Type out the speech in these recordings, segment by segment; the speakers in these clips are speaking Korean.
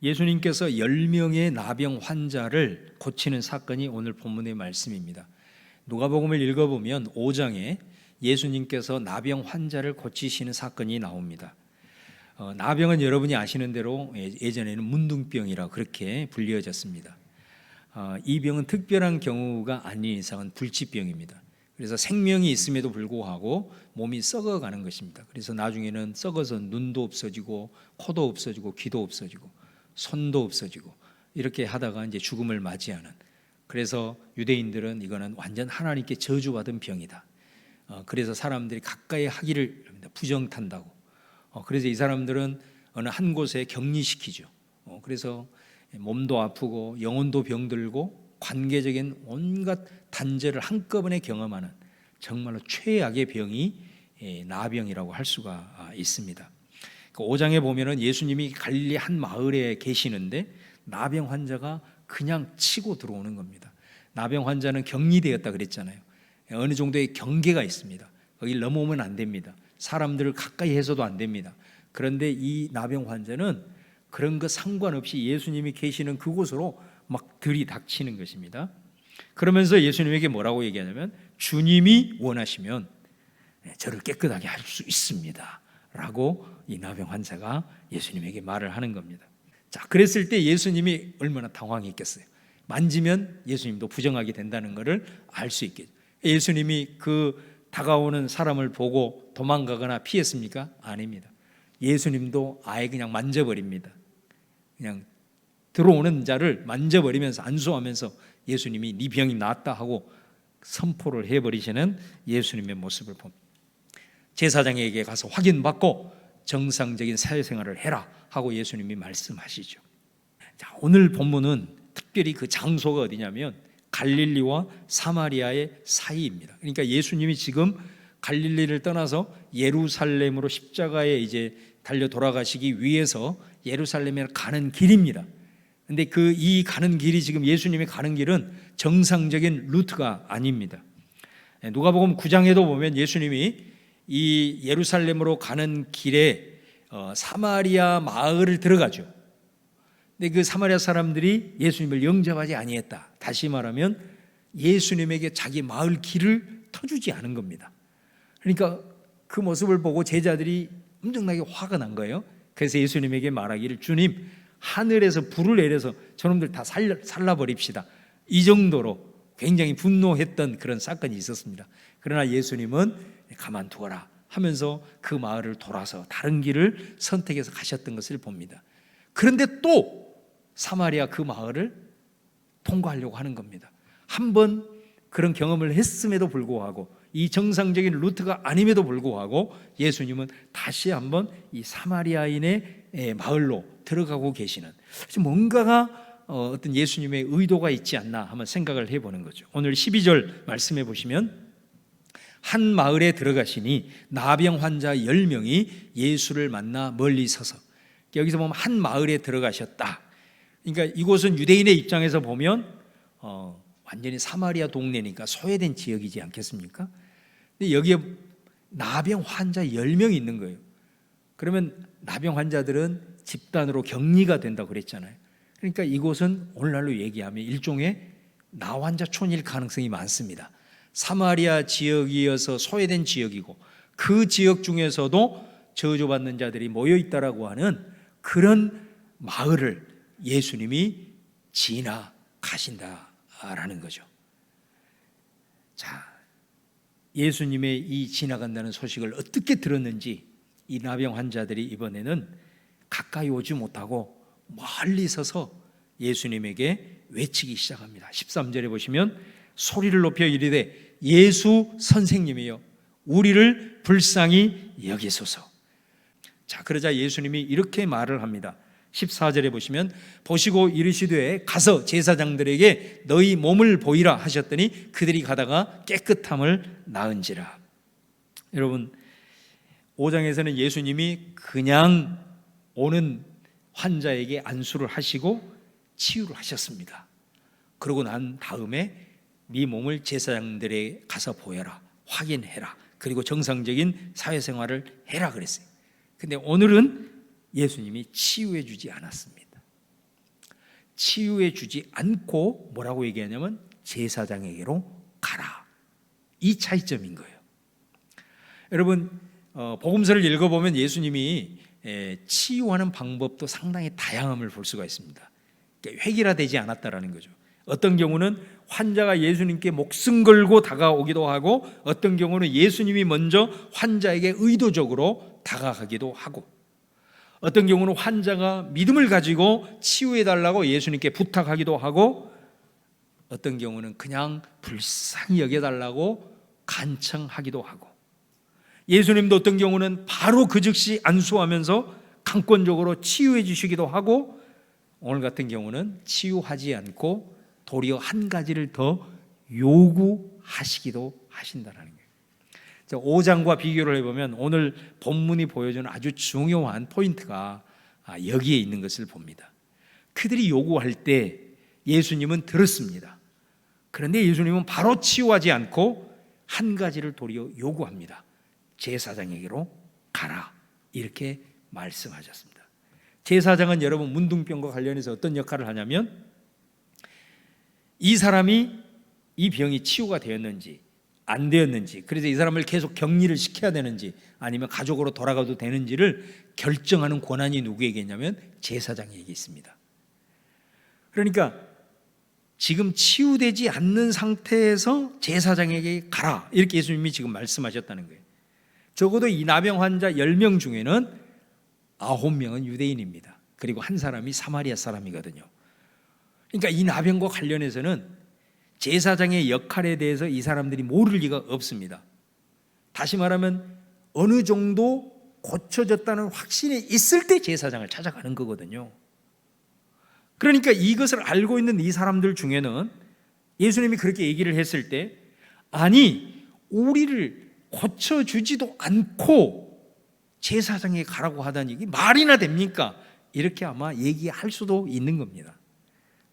예수님께서 10명의 나병 환자를 고치는 사건이 오늘 본문의 말씀입니다. 누가복음을 읽어보면 5장에 예수님께서 나병 환자를 고치시는 사건이 나옵니다. 나병은 여러분이 아시는 대로 예전에는 문둥병이라 그렇게 불리어졌습니다. 이 병은 특별한 경우가 아닌 이상은 불치병입니다. 그래서 생명이 있음에도 불구하고 몸이 썩어가는 것입니다. 그래서 나중에는 썩어서 눈도 없어지고 코도 없어지고 귀도 없어지고 손도 없어지고 이렇게 하다가 이제 죽음을 맞이하는, 그래서 유대인들은 이거는 완전 하나님께 저주받은 병이다. 그래서 사람들이 가까이 하기를 부정탄다고. 그래서 이 사람들은 어느 한 곳에 격리시키죠. 그래서 몸도 아프고 영혼도 병들고 관계적인 온갖 단절을 한꺼번에 경험하는 정말로 최악의 병이 나병이라고 할 수가 있습니다. 5장에 보면은 예수님이 갈릴리 한 마을에 계시는데 나병 환자가 그냥 치고 들어오는 겁니다. 나병 환자는 격리되었다 그랬잖아요. 어느 정도의 경계가 있습니다. 거기를 넘어오면 안 됩니다. 사람들을 가까이 해서도 안 됩니다. 그런데 이 나병 환자는 그런 것 상관없이 예수님이 계시는 그곳으로 막 들이닥치는 것입니다. 그러면서 예수님에게 뭐라고 얘기하냐면, 주님이 원하시면 저를 깨끗하게 할 수 있습니다 라고 이 나병 환자가 예수님에게 말을 하는 겁니다. 자, 그랬을 때 예수님이 얼마나 당황했겠어요. 만지면 예수님도 부정하게 된다는 것을 알 수 있겠죠. 예수님이 그 다가오는 사람을 보고 도망가거나 피했습니까? 아닙니다. 예수님도 아예 그냥 만져버립니다. 그냥 들어오는 자를 만져버리면서 안수하면서 예수님이 네 병이 낫다 하고 선포를 해버리시는 예수님의 모습을 봅니다. 제사장에게 가서 확인받고 정상적인 사회생활을 해라 하고 예수님이 말씀하시죠. 자, 오늘 본문은 특별히 그 장소가 어디냐면 갈릴리와 사마리아의 사이입니다. 그러니까 예수님이 지금 갈릴리를 떠나서 예루살렘으로 십자가에 이제 달려 돌아가시기 위해서 예루살렘에 가는 길입니다. 근데 이 가는 길이, 지금 예수님이 가는 길은 정상적인 루트가 아닙니다. 누가복음 9장에도 보면 예수님이 이 예루살렘으로 가는 길에 사마리아 마을을 들어가죠. 근데 그 사마리아 사람들이 예수님을 영접하지 아니했다. 다시 말하면 예수님에게 자기 마을 길을 터주지 않은 겁니다. 그러니까 그 모습을 보고 제자들이 엄청나게 화가 난 거예요. 그래서 예수님에게 말하기를, 주님, 하늘에서 불을 내려서 저놈들 다 살라버립시다. 이 정도로 굉장히 분노했던 그런 사건이 있었습니다. 그러나 예수님은 가만두어라 하면서 그 마을을 돌아서 다른 길을 선택해서 가셨던 것을 봅니다. 그런데 또 사마리아 그 마을을 통과하려고 하는 겁니다. 한번 그런 경험을 했음에도 불구하고, 이 정상적인 루트가 아님에도 불구하고 예수님은 다시 한번 이 사마리아인의 마을로 들어가고 계시는, 뭔가가 어떤 예수님의 의도가 있지 않나 한번 생각을 해보는 거죠. 오늘 12절 말씀해 보시면, 한 마을에 들어가시니 나병 환자 10명이 예수를 만나 멀리 서서. 여기서 보면 한 마을에 들어가셨다. 그러니까 이곳은 유대인의 입장에서 보면 완전히 사마리아 동네니까 소외된 지역이지 않겠습니까? 근데 여기에 나병 환자 10명이 있는 거예요. 그러면 나병 환자들은 집단으로 격리가 된다고 그랬잖아요. 그러니까 이곳은 오늘날로 얘기하면 일종의 나환자촌일 가능성이 많습니다. 사마리아 지역이어서 소외된 지역이고, 그 지역 중에서도 저주받는 자들이 모여있다라고 하는 그런 마을을 예수님이 지나가신다라는 거죠. 자, 예수님의 이 지나간다는 소식을 어떻게 들었는지 이 나병 환자들이 이번에는 가까이 오지 못하고 멀리 서서 예수님에게 외치기 시작합니다. 13절에 보시면, 소리를 높여 이르되 예수 선생님이여 우리를 불쌍히 여기소서. 자, 그러자 예수님이 이렇게 말을 합니다. 14절에 보시면, 보시고 이르시되 가서 제사장들에게 너희 몸을 보이라 하셨더니 그들이 가다가 깨끗함을 나은지라. 여러분, 5장에서는 예수님이 그냥 오는 환자에게 안수를 하시고 치유를 하셨습니다. 그러고 난 다음에 네 몸을 제사장들에게 가서 보여라, 확인해라, 그리고 정상적인 사회생활을 해라 그랬어요. 근데 오늘은 예수님이 치유해 주지 않았습니다. 치유해 주지 않고 뭐라고 얘기하냐면 제사장에게로 가라. 이 차이점인 거예요. 여러분, 복음서를 읽어보면 예수님이 치유하는 방법도 상당히 다양함을 볼 수가 있습니다. 획일화되지 않았다라는 거죠. 어떤 경우는 환자가 예수님께 목숨 걸고 다가오기도 하고, 어떤 경우는 예수님이 먼저 환자에게 의도적으로 다가가기도 하고, 어떤 경우는 환자가 믿음을 가지고 치유해달라고 예수님께 부탁하기도 하고, 어떤 경우는 그냥 불쌍히 여겨달라고 간청하기도 하고, 예수님도 어떤 경우는 바로 그 즉시 안수하면서 강권적으로 치유해 주시기도 하고, 오늘 같은 경우는 치유하지 않고 도리어 한 가지를 더 요구하시기도 하신다는 거예요. 5장과 비교를 해보면 오늘 본문이 보여주는 아주 중요한 포인트가 여기에 있는 것을 봅니다. 그들이 요구할 때 예수님은 들었습니다. 그런데 예수님은 바로 치유하지 않고 한 가지를 도리어 요구합니다. 제사장에게로 가라, 이렇게 말씀하셨습니다. 제사장은 여러분 문둥병과 관련해서 어떤 역할을 하냐면, 이 사람이 이 병이 치유가 되었는지 안 되었는지, 그래서 이 사람을 계속 격리를 시켜야 되는지 아니면 가족으로 돌아가도 되는지를 결정하는 권한이 누구에게 있냐면 제사장에게 있습니다. 그러니까 지금 치유되지 않는 상태에서 제사장에게 가라, 이렇게 예수님이 지금 말씀하셨다는 거예요. 적어도 이 나병 환자 10명 중에는 9명은 유대인입니다. 그리고 한 사람이 사마리아 사람이거든요. 그러니까 이 나병과 관련해서는 제사장의 역할에 대해서 이 사람들이 모를 리가 없습니다. 다시 말하면 어느 정도 고쳐졌다는 확신이 있을 때 제사장을 찾아가는 거거든요. 그러니까 이것을 알고 있는 이 사람들 중에는 예수님이 그렇게 얘기를 했을 때, 아니 우리를 고쳐주지도 않고 제사장에 가라고 하다니 이게 말이나 됩니까? 이렇게 아마 얘기할 수도 있는 겁니다.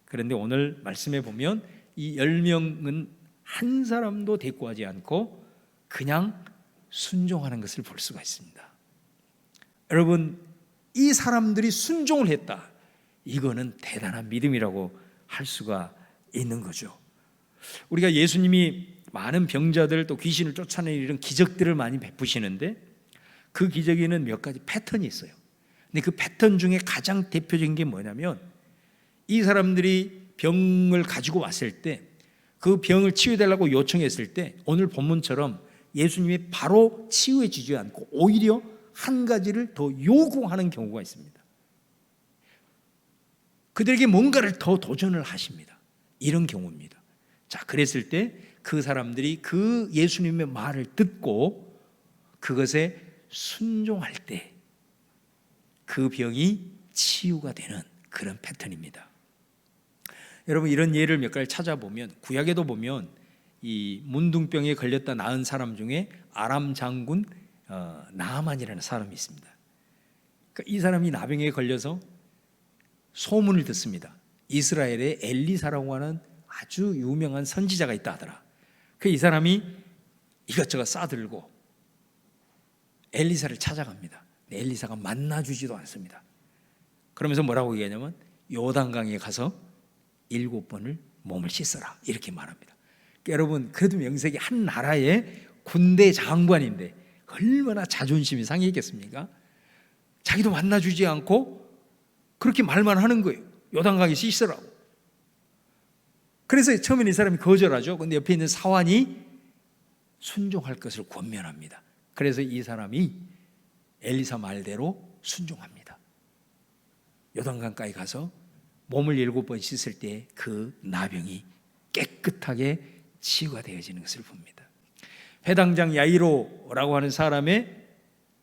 그런데 오늘 말씀해 보면 이 10명은 한 사람도 대꾸하지 않고 그냥 순종하는 것을 볼 수가 있습니다. 여러분, 이 사람들이 순종을 했다, 이거는 대단한 믿음이라고 할 수가 있는 거죠. 우리가 예수님이 많은 병자들 또 귀신을 쫓아내는 이런 기적들을 많이 베푸시는데, 그 기적에는 몇 가지 패턴이 있어요. 근데 그 패턴 중에 가장 대표적인 게 뭐냐면, 이 사람들이 병을 가지고 왔을 때, 그 병을 치유해달라고 요청했을 때 오늘 본문처럼 예수님이 바로 치유해 주지 않고 오히려 한 가지를 더 요구하는 경우가 있습니다. 그들에게 뭔가를 더 도전을 하십니다. 이런 경우입니다. 자, 그랬을 때 그 사람들이 그 예수님의 말을 듣고 그것에 순종할 때 그 병이 치유가 되는 그런 패턴입니다. 여러분, 이런 예를 몇 가지 찾아보면 구약에도 보면 이 문둥병에 걸렸다 나은 사람 중에 아람 장군 나아만이라는 사람이 있습니다. 그러니까 이 사람이 나병에 걸려서 소문을 듣습니다. 이스라엘에 엘리사라고 하는 아주 유명한 선지자가 있다 하더라. 이 사람이 이것저것 싸들고 엘리사를 찾아갑니다. 엘리사가 만나주지도 않습니다. 그러면서 뭐라고 얘기하냐면 요단강에 가서 7번을 몸을 씻어라, 이렇게 말합니다. 그러니까 여러분, 그래도 명색이 한 나라의 군대 장관인데 얼마나 자존심이 상해 있겠습니까? 자기도 만나주지 않고 그렇게 말만 하는 거예요. 요단강에 씻으라고. 그래서 처음에는 이 사람이 거절하죠. 근데 옆에 있는 사환이 순종할 것을 권면합니다. 그래서 이 사람이 엘리사 말대로 순종합니다. 요단강가에 가서 몸을 7번 씻을 때 그 나병이 깨끗하게 치유가 되어지는 것을 봅니다. 회당장 야이로라고 하는 사람의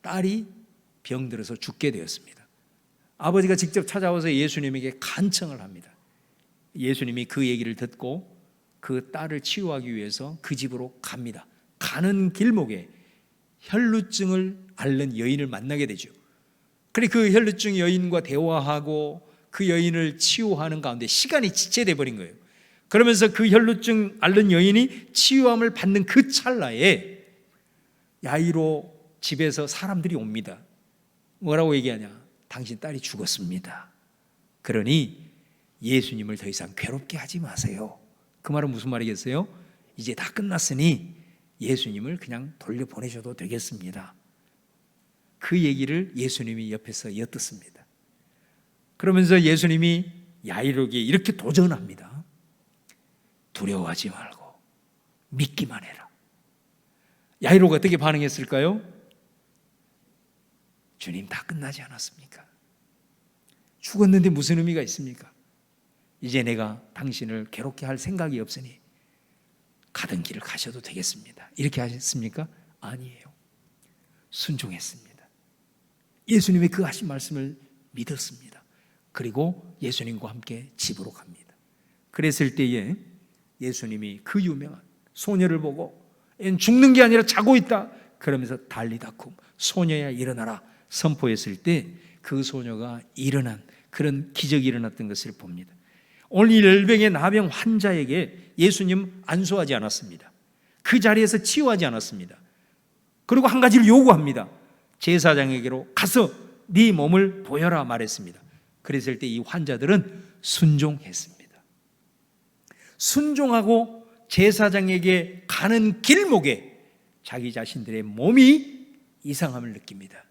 딸이 병들어서 죽게 되었습니다. 아버지가 직접 찾아와서 예수님에게 간청을 합니다. 예수님이 그 얘기를 듣고 그 딸을 치유하기 위해서 그 집으로 갑니다. 가는 길목에 혈루증을 앓는 여인을 만나게 되죠. 그래, 그 혈루증 여인과 대화하고 그 여인을 치유하는 가운데 시간이 지체돼 버린 거예요. 그러면서 그 혈루증 앓는 여인이 치유함을 받는 그 찰나에 야이로 집에서 사람들이 옵니다. 뭐라고 얘기하냐? 당신 딸이 죽었습니다. 그러니 예수님을 더 이상 괴롭게 하지 마세요. 그 말은 무슨 말이겠어요? 이제 다 끝났으니 예수님을 그냥 돌려보내셔도 되겠습니다. 그 얘기를 예수님이 옆에서 엿듣습니다. 그러면서 예수님이 야이로에게 이렇게 도전합니다. 두려워하지 말고 믿기만 해라. 야이로가 어떻게 반응했을까요? 주님, 다 끝나지 않았습니까? 죽었는데 무슨 의미가 있습니까? 이제 내가 당신을 괴롭게 할 생각이 없으니 가던 길을 가셔도 되겠습니다. 이렇게 하셨습니까? 아니에요. 순종했습니다. 예수님의 그 하신 말씀을 믿었습니다. 그리고 예수님과 함께 집으로 갑니다. 그랬을 때에 예수님이 그 유명한 소녀를 보고 죽는 게 아니라 자고 있다 그러면서 달리다쿰 소녀야 일어나라 선포했을 때 그 소녀가 일어난 그런 기적이 일어났던 것을 봅니다. 오늘 이 열병의 나병 환자에게 예수님 안수하지 않았습니다. 그 자리에서 치유하지 않았습니다. 그리고 한 가지를 요구합니다. 제사장에게로 가서 네 몸을 보여라 말했습니다. 그랬을 때 이 환자들은 순종했습니다. 순종하고 제사장에게 가는 길목에 자기 자신들의 몸이 이상함을 느낍니다.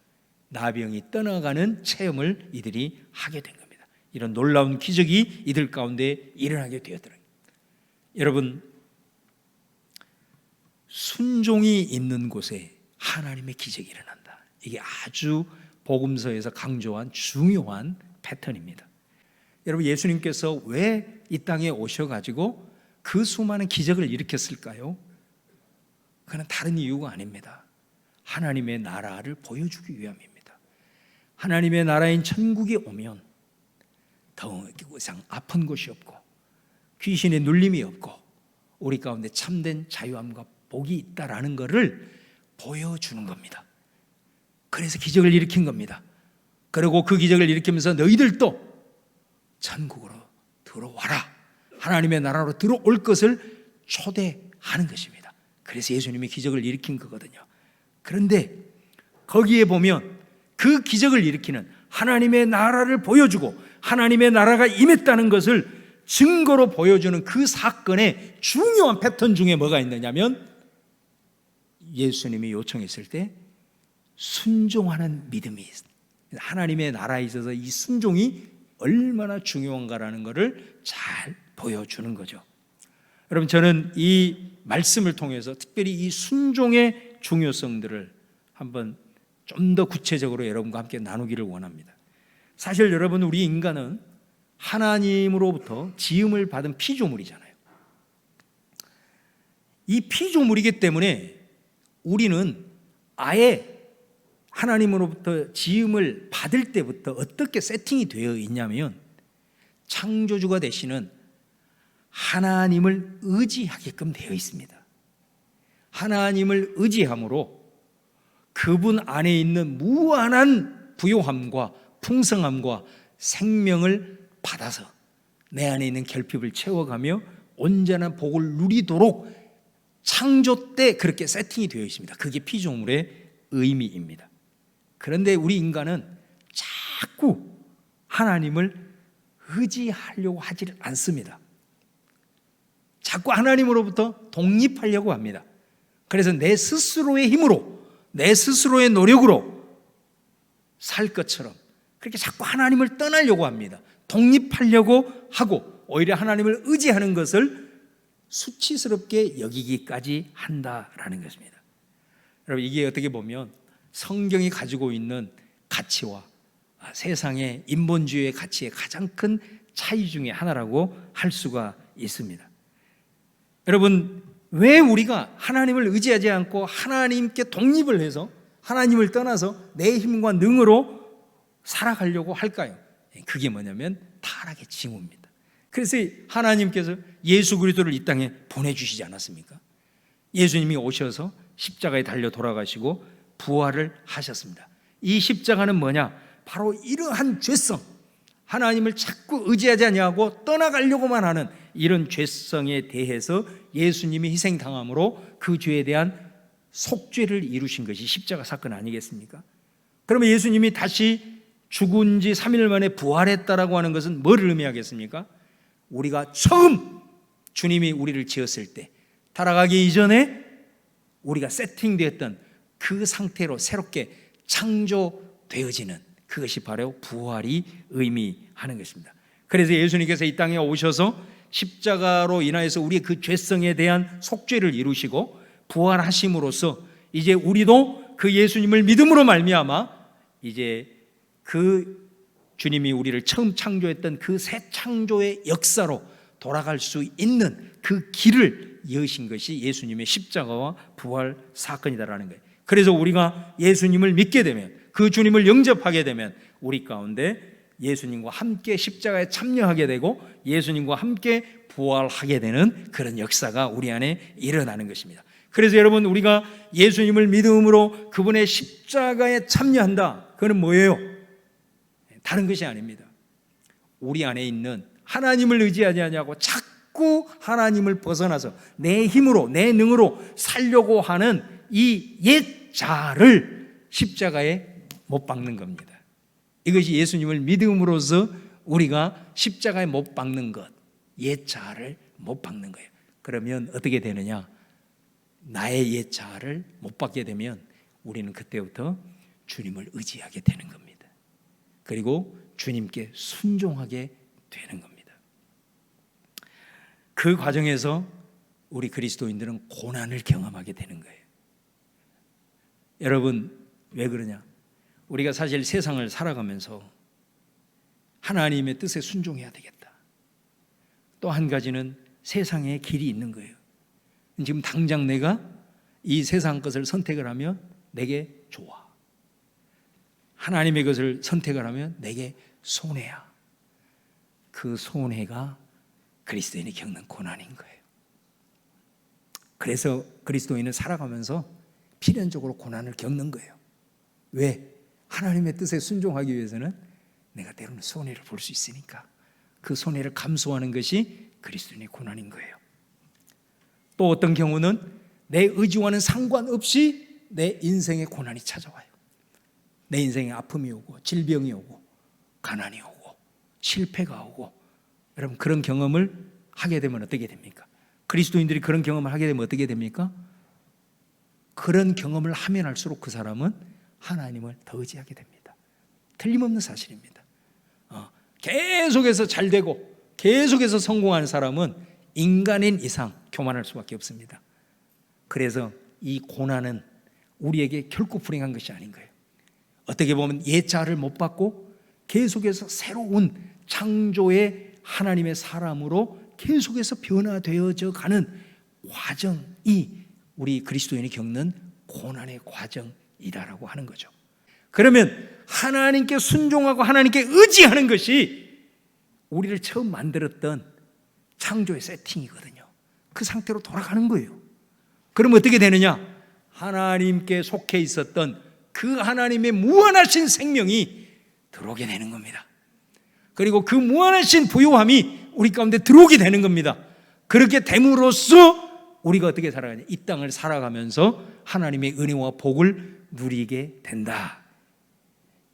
나병이 떠나가는 체험을 이들이 하게 된 겁니다. 이런 놀라운 기적이 이들 가운데 일어나게 되었더라고요. 여러분, 순종이 있는 곳에 하나님의 기적이 일어난다. 이게 아주 복음서에서 강조한 중요한 패턴입니다. 여러분, 예수님께서 왜 이 땅에 오셔가지고 그 수많은 기적을 일으켰을까요? 그건 다른 이유가 아닙니다. 하나님의 나라를 보여주기 위함입니다. 하나님의 나라인 천국에 오면 더 이상 아픈 곳이 없고 귀신의 눌림이 없고 우리 가운데 참된 자유함과 복이 있다라는 것을 보여주는 겁니다. 그래서 기적을 일으킨 겁니다. 그리고 그 기적을 일으키면서 너희들도 천국으로 들어와라, 하나님의 나라로 들어올 것을 초대하는 것입니다. 그래서 예수님이 기적을 일으킨 거거든요. 그런데 거기에 보면 그 기적을 일으키는 하나님의 나라를 보여주고 하나님의 나라가 임했다는 것을 증거로 보여주는 그 사건의 중요한 패턴 중에 뭐가 있느냐면 예수님이 요청했을 때 순종하는 믿음이 있습니다. 하나님의 나라에 있어서 이 순종이 얼마나 중요한가라는 것을 잘 보여주는 거죠. 여러분, 저는 이 말씀을 통해서 특별히 이 순종의 중요성들을 한번 좀 더 구체적으로 여러분과 함께 나누기를 원합니다. 사실 여러분, 우리 인간은 하나님으로부터 지음을 받은 피조물이잖아요. 이 피조물이기 때문에 우리는 아예 하나님으로부터 지음을 받을 때부터 어떻게 세팅이 되어 있냐면 창조주가 되시는 하나님을 의지하게끔 되어 있습니다. 하나님을 의지함으로 그분 안에 있는 무한한 부요함과 풍성함과 생명을 받아서 내 안에 있는 결핍을 채워가며 온전한 복을 누리도록 창조 때 그렇게 세팅이 되어 있습니다. 그게 피조물의 의미입니다. 그런데 우리 인간은 자꾸 하나님을 의지하려고 하지 않습니다. 자꾸 하나님으로부터 독립하려고 합니다. 그래서 내 스스로의 힘으로, 내 스스로의 노력으로 살 것처럼 그렇게 자꾸 하나님을 떠나려고 합니다. 독립하려고 하고 오히려 하나님을 의지하는 것을 수치스럽게 여기기까지 한다라는 것입니다. 여러분, 이게 어떻게 보면 성경이 가지고 있는 가치와 세상의 인본주의의 가치의 가장 큰 차이 중에 하나라고 할 수가 있습니다. 여러분, 왜 우리가 하나님을 의지하지 않고 하나님께 독립을 해서 하나님을 떠나서 내 힘과 능으로 살아가려고 할까요? 그게 뭐냐면 타락의 징후입니다. 그래서 하나님께서 예수 그리스도를 이 땅에 보내주시지 않았습니까? 예수님이 오셔서 십자가에 달려 돌아가시고 부활을 하셨습니다. 이 십자가는 뭐냐? 바로 이러한 죄성, 하나님을 자꾸 의지하지 아니하고 떠나가려고만 하는 이런 죄성에 대해서 예수님이 희생당함으로 그 죄에 대한 속죄를 이루신 것이 십자가 사건 아니겠습니까? 그러면 예수님이 다시 죽은 지 3일 만에 부활했다라고 하는 것은 뭐를 의미하겠습니까? 우리가 처음 주님이 우리를 지었을 때 타락하기 이전에 우리가 세팅되었던 그 상태로 새롭게 창조되어지는 그것이 바로 부활이 의미하는 것입니다. 그래서 예수님께서 이 땅에 오셔서 십자가로 인하여서 우리의 그 죄성에 대한 속죄를 이루시고 부활하심으로써 이제 우리도 그 예수님을 믿음으로 말미암아 이제 그 주님이 우리를 처음 창조했던 그 새 창조의 역사로 돌아갈 수 있는 그 길을 여신 것이 예수님의 십자가와 부활 사건이다라는 거예요. 그래서 우리가 예수님을 믿게 되면, 그 주님을 영접하게 되면 우리 가운데 예수님과 함께 십자가에 참여하게 되고 예수님과 함께 부활하게 되는 그런 역사가 우리 안에 일어나는 것입니다. 그래서 여러분, 우리가 예수님을 믿음으로 그분의 십자가에 참여한다. 그건 뭐예요? 다른 것이 아닙니다. 우리 안에 있는 하나님을 의지하지 않냐고 자꾸 하나님을 벗어나서 내 힘으로 내 능으로 살려고 하는 이 옛 자아를 십자가에 못 박는 겁니다. 이것이 예수님을 믿음으로써 우리가 십자가에 못 박는 것, 옛 자아를 못 박는 거예요. 그러면 어떻게 되느냐? 나의 옛 자아를 못 박게 되면 우리는 그때부터 주님을 의지하게 되는 겁니다. 그리고 주님께 순종하게 되는 겁니다. 그 과정에서 우리 그리스도인들은 고난을 경험하게 되는 거예요. 여러분, 왜 그러냐? 우리가 사실 세상을 살아가면서 하나님의 뜻에 순종해야 되겠다. 또 한 가지는 세상에 길이 있는 거예요. 지금 당장 내가 이 세상 것을 선택을 하면 내게 좋아. 하나님의 것을 선택을 하면 내게 손해야. 그 손해가 그리스도인이 겪는 고난인 거예요. 그래서 그리스도인은 살아가면서 필연적으로 고난을 겪는 거예요. 왜? 하나님의 뜻에 순종하기 위해서는 내가 때로는 손해를 볼 수 있으니까 그 손해를 감수하는 것이 그리스도인의 고난인 거예요. 또 어떤 경우는 내 의지와는 상관없이 내 인생에 고난이 찾아와요. 내 인생에 아픔이 오고 질병이 오고 가난이 오고 실패가 오고, 여러분 그런 경험을 하게 되면 어떻게 됩니까? 그리스도인들이 그런 경험을 하게 되면 어떻게 됩니까? 그런 경험을 하면 할수록 그 사람은 하나님을 더 의지하게 됩니다. 틀림없는 사실입니다. 계속해서 잘 되고 계속해서 성공하는 사람은 인간인 이상 교만할 수밖에 없습니다. 그래서 이 고난은 우리에게 결코 불행한 것이 아닌 거예요. 어떻게 보면 옛 자아를 못 받고 계속해서 새로운 창조의 하나님의 사람으로 계속해서 변화되어져 가는 과정이 우리 그리스도인이 겪는 고난의 과정이라고 하는 거죠. 그러면 하나님께 순종하고 하나님께 의지하는 것이 우리를 처음 만들었던 창조의 세팅이거든요. 그 상태로 돌아가는 거예요. 그럼 어떻게 되느냐? 하나님께 속해 있었던 그 하나님의 무한하신 생명이 들어오게 되는 겁니다. 그리고 그 무한하신 부요함이 우리 가운데 들어오게 되는 겁니다. 그렇게 됨으로써 우리가 어떻게 살아가냐? 이 땅을 살아가면서 하나님의 은혜와 복을 누리게 된다.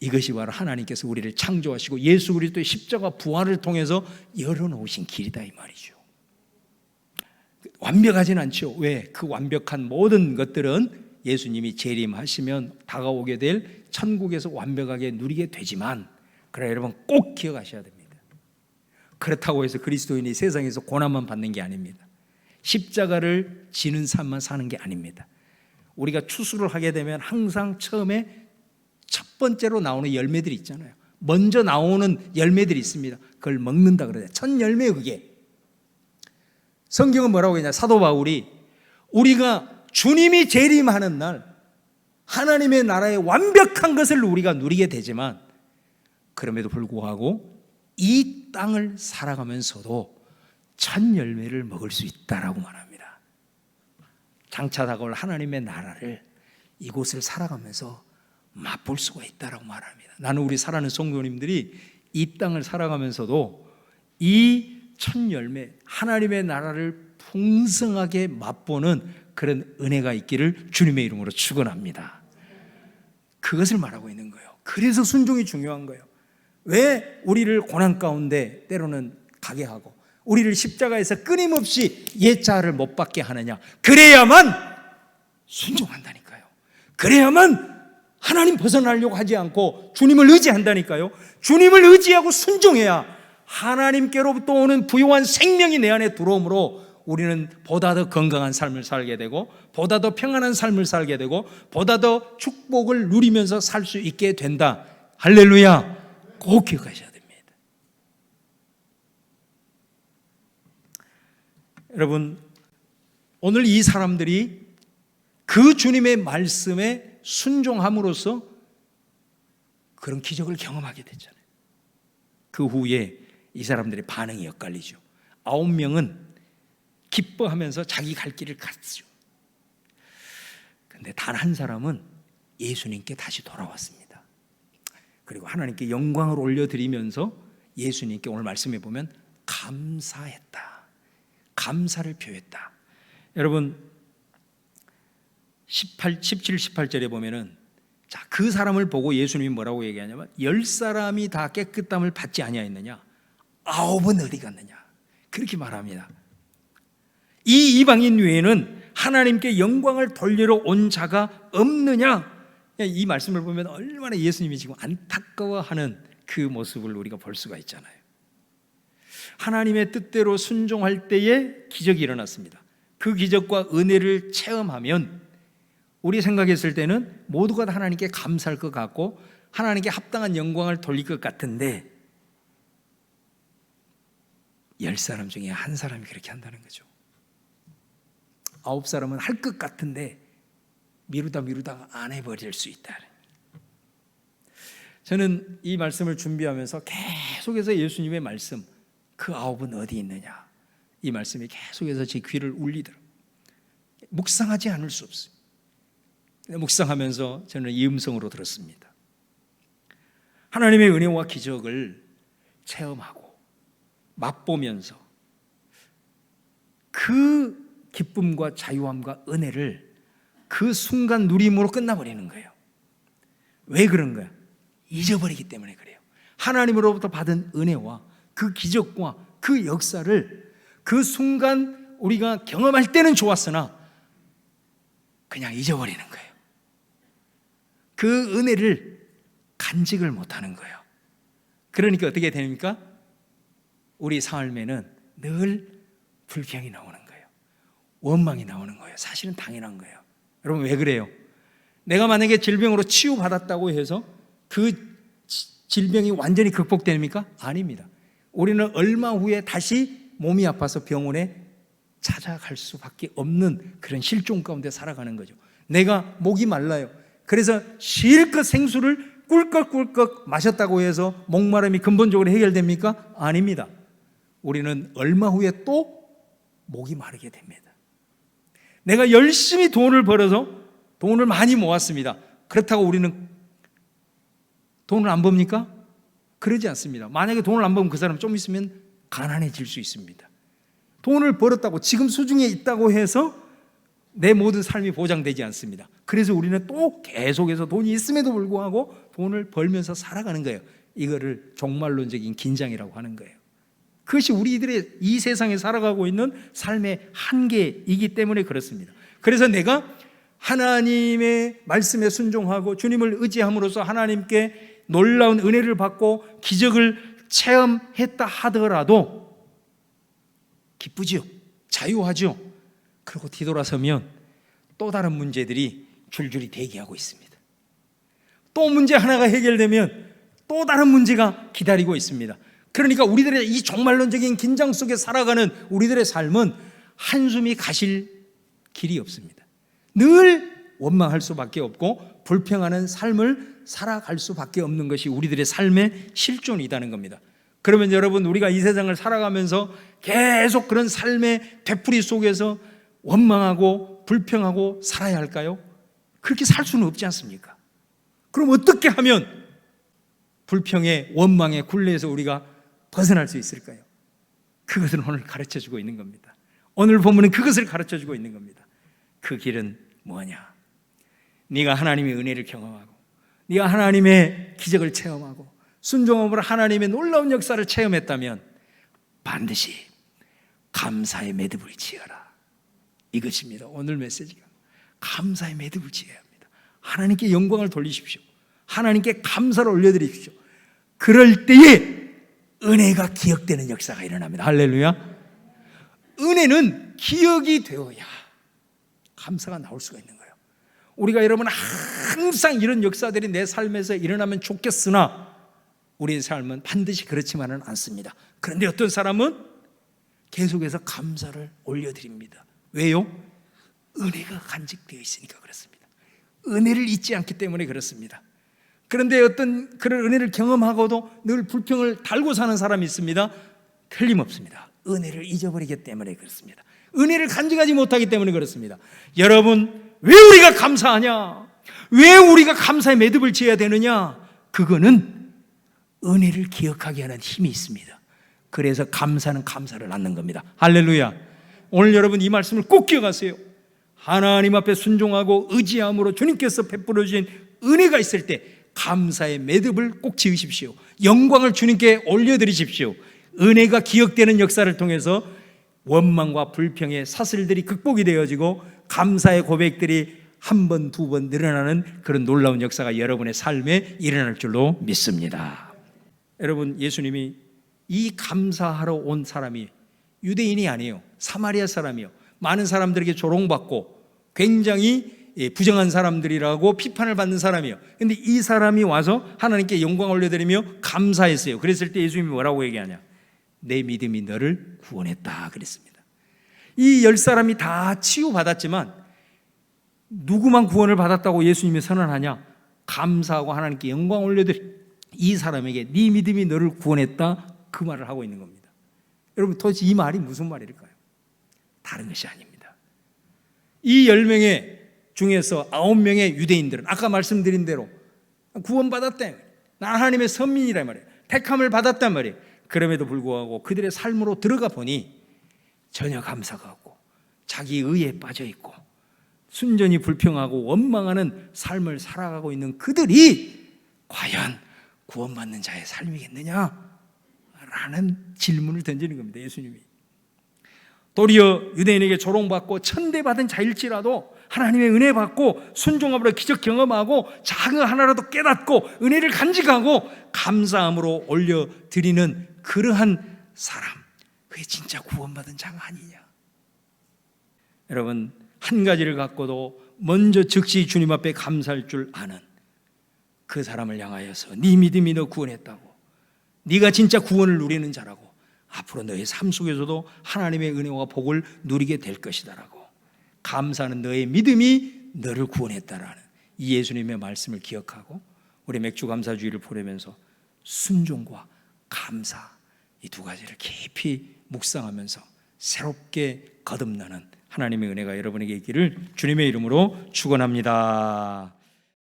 이것이 바로 하나님께서 우리를 창조하시고 예수 그리스도의 십자가 부활을 통해서 열어놓으신 길이다 이 말이죠. 완벽하진 않죠. 왜? 그 완벽한 모든 것들은 예수님이 재림하시면 다가오게 될 천국에서 완벽하게 누리게 되지만, 그러나 여러분 꼭 기억하셔야 됩니다. 그렇다고 해서 그리스도인이 세상에서 고난만 받는 게 아닙니다. 십자가를 지는 삶만 사는 게 아닙니다. 우리가 추수를 하게 되면 항상 처음에 첫 번째로 나오는 열매들이 있잖아요. 먼저 나오는 열매들이 있습니다. 그걸 먹는다 그러죠. 첫 열매. 그게 성경은 뭐라고 했냐? 사도 바울이 우리가 주님이 재림하는 날 하나님의 나라의 완벽한 것을 우리가 누리게 되지만, 그럼에도 불구하고 이 땅을 살아가면서도 첫 열매를 먹을 수 있다라고 말합니다. 장차 다가올 하나님의 나라를 이곳을 살아가면서 맛볼 수가 있다라고 말합니다. 나는 우리 사랑하는 성도님들이 이 땅을 살아가면서도 이 첫 열매 하나님의 나라를 풍성하게 맛보는 그런 은혜가 있기를 주님의 이름으로 축원합니다. 그것을 말하고 있는 거예요. 그래서 순종이 중요한 거예요. 왜 우리를 고난 가운데 때로는 가게 하고 우리를 십자가에서 끊임없이 옛자를 못 받게 하느냐? 그래야만 순종한다니까요. 그래야만 하나님 벗어나려고 하지 않고 주님을 의지한다니까요. 주님을 의지하고 순종해야 하나님께로부터 오는 부요한 생명이 내 안에 들어오므로 우리는 보다 더 건강한 삶을 살게 되고, 보다 더 평안한 삶을 살게 되고, 보다 더 축복을 누리면서 살 수 있게 된다. 할렐루야. 꼭 기억하셔야 됩니다. 여러분, 오늘 이 사람들이 그 주님의 말씀에 순종함으로써 그런 기적을 경험하게 됐잖아요. 그 후에 이 사람들의 반응이 엇갈리죠. 9명은 기뻐하면서 자기 갈 길을 갔죠. 그런데 단 한 사람은 예수님께 다시 돌아왔습니다. 그리고 하나님께 영광을 올려드리면서 예수님께 오늘 말씀해 보면 감사했다, 감사를 표했다. 여러분 17, 18절에 보면은 자, 그 사람을 보고 예수님이 뭐라고 얘기하냐면 10사람이 다 깨끗함을 받지 아니하였느냐? 9은 어디 갔느냐? 그렇게 말합니다. 이 이방인 외에는 하나님께 영광을 돌리러 온 자가 없느냐? 이 말씀을 보면 얼마나 예수님이 지금 안타까워하는 그 모습을 우리가 볼 수가 있잖아요. 하나님의 뜻대로 순종할 때에 기적이 일어났습니다. 그 기적과 은혜를 체험하면 우리 생각했을 때는 모두가 다 하나님께 감사할 것 같고 하나님께 합당한 영광을 돌릴 것 같은데 10사람 중에 한 사람이 그렇게 한다는 거죠. 9사람은 할 것 같은데 미루다가 안 해버릴 수 있다. 저는 이 말씀을 준비하면서 계속해서 예수님의 말씀, 그 9은 어디 있느냐, 이 말씀이 계속해서 제 귀를 울리더라고요. 묵상하지 않을 수 없어요. 묵상하면서 저는 이 음성으로 들었습니다. 하나님의 은혜와 기적을 체험하고 맛보면서 그 기쁨과 자유함과 은혜를 그 순간 누림으로 끝나버리는 거예요. 왜 그런 거야? 잊어버리기 때문에 그래요. 하나님으로부터 받은 은혜와 그 기적과 그 역사를 그 순간 우리가 경험할 때는 좋았으나 그냥 잊어버리는 거예요. 그 은혜를 간직을 못하는 거예요. 그러니까 어떻게 됩니까? 우리 삶에는 늘 불평이 나오는 거예요. 원망이 나오는 거예요. 사실은 당연한 거예요. 여러분 왜 그래요? 내가 만약에 질병으로 치유받았다고 해서 그 질병이 완전히 극복됩니까? 아닙니다. 우리는 얼마 후에 다시 몸이 아파서 병원에 찾아갈 수밖에 없는 그런 실종 가운데 살아가는 거죠. 내가 목이 말라요. 그래서 실컷 생수를 꿀꺽꿀꺽 마셨다고 해서 목마름이 근본적으로 해결됩니까? 아닙니다. 우리는 얼마 후에 또 목이 마르게 됩니다. 내가 열심히 돈을 벌어서 돈을 많이 모았습니다. 그렇다고 우리는 돈을 안 법니까? 그러지 않습니다. 만약에 돈을 안 벌면 그 사람 좀 있으면 가난해질 수 있습니다. 돈을 벌었다고 지금 수중에 있다고 해서 내 모든 삶이 보장되지 않습니다. 그래서 우리는 또 계속해서 돈이 있음에도 불구하고 돈을 벌면서 살아가는 거예요. 이거를 종말론적인 긴장이라고 하는 거예요. 그것이 우리들의 이 세상에 살아가고 있는 삶의 한계이기 때문에 그렇습니다. 그래서 내가 하나님의 말씀에 순종하고 주님을 의지함으로써 하나님께 놀라운 은혜를 받고 기적을 체험했다 하더라도 기쁘지요. 자유하죠. 그리고 뒤돌아서면 또 다른 문제들이 줄줄이 대기하고 있습니다. 또 문제 하나가 해결되면 또 다른 문제가 기다리고 있습니다. 그러니까 우리들의 이 종말론적인 긴장 속에 살아가는 우리들의 삶은 한숨이 가실 길이 없습니다. 늘 원망할 수밖에 없고 불평하는 삶을 살아갈 수밖에 없는 것이 우리들의 삶의 실존이라는 겁니다. 그러면 여러분, 우리가 이 세상을 살아가면서 계속 그런 삶의 되풀이 속에서 원망하고 불평하고 살아야 할까요? 그렇게 살 수는 없지 않습니까? 그럼 어떻게 하면 불평의 원망의 굴레에서 우리가 벗어날 수 있을까요? 그것은 오늘 가르쳐주고 있는 겁니다. 오늘 본문은 그것을 가르쳐주고 있는 겁니다. 그 길은 뭐냐? 네가 하나님의 은혜를 경험하고 네가 하나님의 기적을 체험하고 순종함으로 하나님의 놀라운 역사를 체험했다면 반드시 감사의 매듭을 지어라. 이것입니다. 오늘 메시지가. 감사의 매듭을 지어야 합니다. 하나님께 영광을 돌리십시오. 하나님께 감사를 올려드리십시오. 그럴 때에 은혜가 기억되는 역사가 일어납니다. 할렐루야. 은혜는 기억이 되어야 감사가 나올 수가 있는 거예요. 우리가 여러분 항상 이런 역사들이 내 삶에서 일어나면 좋겠으나 우리의 삶은 반드시 그렇지만은 않습니다. 그런데 어떤 사람은 계속해서 감사를 올려드립니다. 왜요? 은혜가 간직되어 있으니까 그렇습니다. 은혜를 잊지 않기 때문에 그렇습니다. 그런데 어떤 그런 은혜를 경험하고도 늘 불평을 달고 사는 사람이 있습니다. 틀림없습니다. 은혜를 잊어버리기 때문에 그렇습니다. 은혜를 간직하지 못하기 때문에 그렇습니다. 여러분, 왜 우리가 감사하냐? 왜 우리가 감사의 매듭을 지어야 되느냐? 그거는 은혜를 기억하게 하는 힘이 있습니다. 그래서 감사는 감사를 낳는 겁니다. 할렐루야. 오늘 여러분 이 말씀을 꼭 기억하세요. 하나님 앞에 순종하고 의지함으로 주님께서 베풀어 주신 은혜가 있을 때 감사의 매듭을 꼭 지으십시오. 영광을 주님께 올려드리십시오. 은혜가 기억되는 역사를 통해서 원망과 불평의 사슬들이 극복이 되어지고 감사의 고백들이 한 번, 두 번 늘어나는 그런 놀라운 역사가 여러분의 삶에 일어날 줄로 믿습니다. 여러분, 예수님이 이 감사하러 온 사람이 유대인이 아니에요. 사마리아 사람이요. 많은 사람들에게 조롱받고 굉장히 부정한 사람들이라고 비판을 받는 사람이에요. 그런데 이 사람이 와서 하나님께 영광 올려드리며 감사했어요. 그랬을 때 예수님이 뭐라고 얘기하냐? 내 믿음이 너를 구원했다 그랬습니다. 이 10사람이 다 치유받았지만 누구만 구원을 받았다고 예수님이 선언하냐? 감사하고 하나님께 영광 올려드린 이 사람에게 네 믿음이 너를 구원했다, 그 말을 하고 있는 겁니다. 여러분, 도대체 이 말이 무슨 말일까요? 다른 것이 아닙니다. 이 10명의 중에서 9명의 유대인들은 아까 말씀드린 대로 구원받았다, 나 하나님의 선민이란 말이에요. 택함을 받았단 말이에요. 그럼에도 불구하고 그들의 삶으로 들어가 보니 전혀 감사가 없고 자기 의에 빠져 있고 순전히 불평하고 원망하는 삶을 살아가고 있는 그들이 과연 구원받는 자의 삶이겠느냐? 라는 질문을 던지는 겁니다. 예수님이. 도리어 유대인에게 조롱받고 천대받은 자일지라도 하나님의 은혜 받고 순종함으로 기적 경험하고 작은 하나라도 깨닫고 은혜를 간직하고 감사함으로 올려드리는 그러한 사람, 그게 진짜 구원받은 자가 아니냐? 여러분, 한 가지를 갖고도 먼저 즉시 주님 앞에 감사할 줄 아는 그 사람을 향하여서 네 믿음이 너 구원했다고, 네가 진짜 구원을 누리는 자라고, 앞으로 너의 삶 속에서도 하나님의 은혜와 복을 누리게 될 것이다라고, 감사하는 너의 믿음이 너를 구원했다라는 이 예수님의 말씀을 기억하고 우리 맥주 감사주의를 보내면서 순종과 감사, 이 두 가지를 깊이 묵상하면서 새롭게 거듭나는 하나님의 은혜가 여러분에게 있기를 주님의 이름으로 축원합니다.